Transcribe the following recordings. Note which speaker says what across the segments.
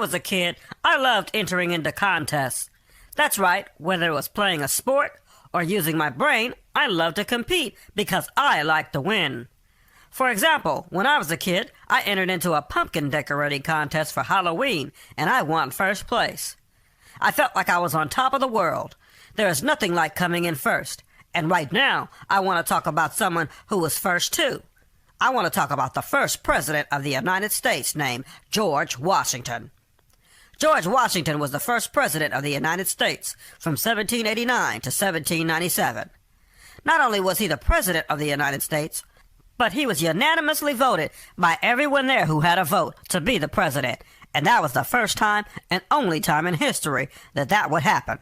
Speaker 1: was a kid, I loved entering into contests. That's right, whether it was playing a sport or using my brain, I loved to compete because I liked to win. For example, when I was a kid, I entered into a pumpkin decorating contest for Halloween, and I won first place. I felt like I was on top of the world. There is nothing like coming in first. And right now, I want to talk about someone who was first too. I want to talk about the first president of the United States named George Washington. George Washington was the first president of the United States from 1789 to 1797. Not only was he the president of the United States, but he was unanimously voted by everyone there who had a vote to be the president, and that was the first time and only time in history that would happen.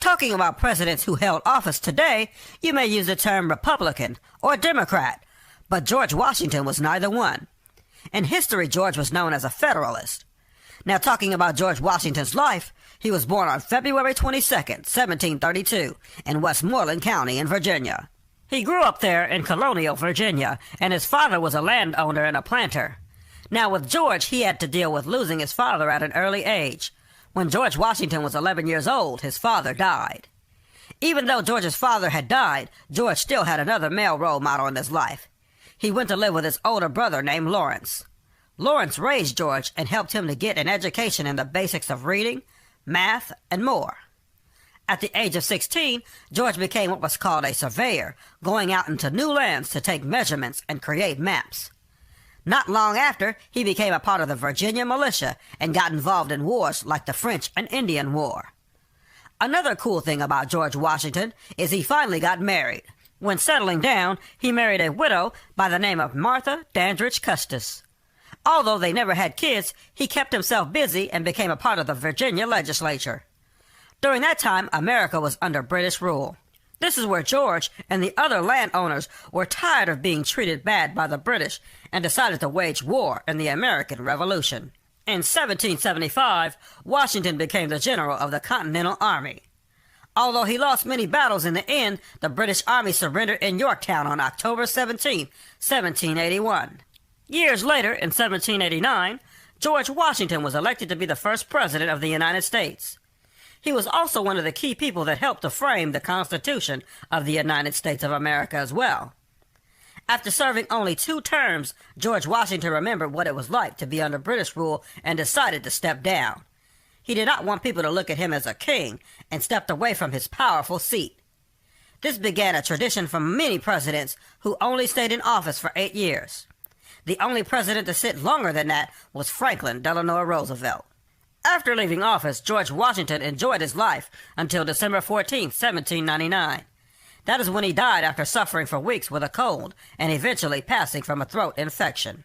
Speaker 1: Talking about presidents who held office today, you may use the term Republican or Democrat, but George Washington was neither one. In history, George was known as a Federalist. Now, talking about George Washington's life, he was born on February 22nd, 1732, in Westmoreland County in Virginia. He grew up there in colonial Virginia, and his father was a landowner and a planter. Now, with George, he had to deal with losing his father at an early age. When George Washington was 11 years old, his father died. Even though George's father had died, George still had another male role model in his life. He went to live with his older brother named Lawrence. Lawrence raised George and helped him to get an education in the basics of reading, math, and more. At the age of 16, George became what was called a surveyor, going out into new lands to take measurements and create maps. Not long after, he became a part of the Virginia militia and got involved in wars like the French and Indian War. Another cool thing about George Washington is he finally got married. When settling down, he married a widow by the name of Martha Dandridge Custis. Although they never had kids, he kept himself busy and became a part of the Virginia legislature. During that time, America was under British rule. This is where George and the other landowners were tired of being treated bad by the British and decided to wage war in the American Revolution. In 1775, Washington became the general of the Continental Army. Although he lost many battles in the end, the British Army surrendered in Yorktown on October 17, 1781. Years later, in 1789, George Washington was elected to be the first president of the United States. He was also one of the key people that helped to frame the Constitution of the United States of America as well. After serving only 2 terms, George Washington remembered what it was like to be under British rule and decided to step down. He did not want people to look at him as a king and stepped away from his powerful seat. This began a tradition from many presidents who only stayed in office for 8 years. The only president to sit longer than that was Franklin Delano Roosevelt. After leaving office, George Washington enjoyed his life until December 14, 1799. That is when he died after suffering for weeks with a cold and eventually passing from a throat infection.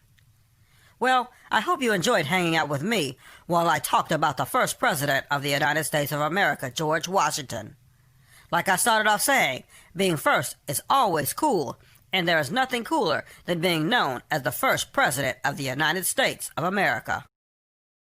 Speaker 1: Well, I hope you enjoyed hanging out with me while I talked about the first president of the United States of America, George Washington. Like I started off saying, being first is always cool, and there is nothing cooler than being known as the first president of the United States of America.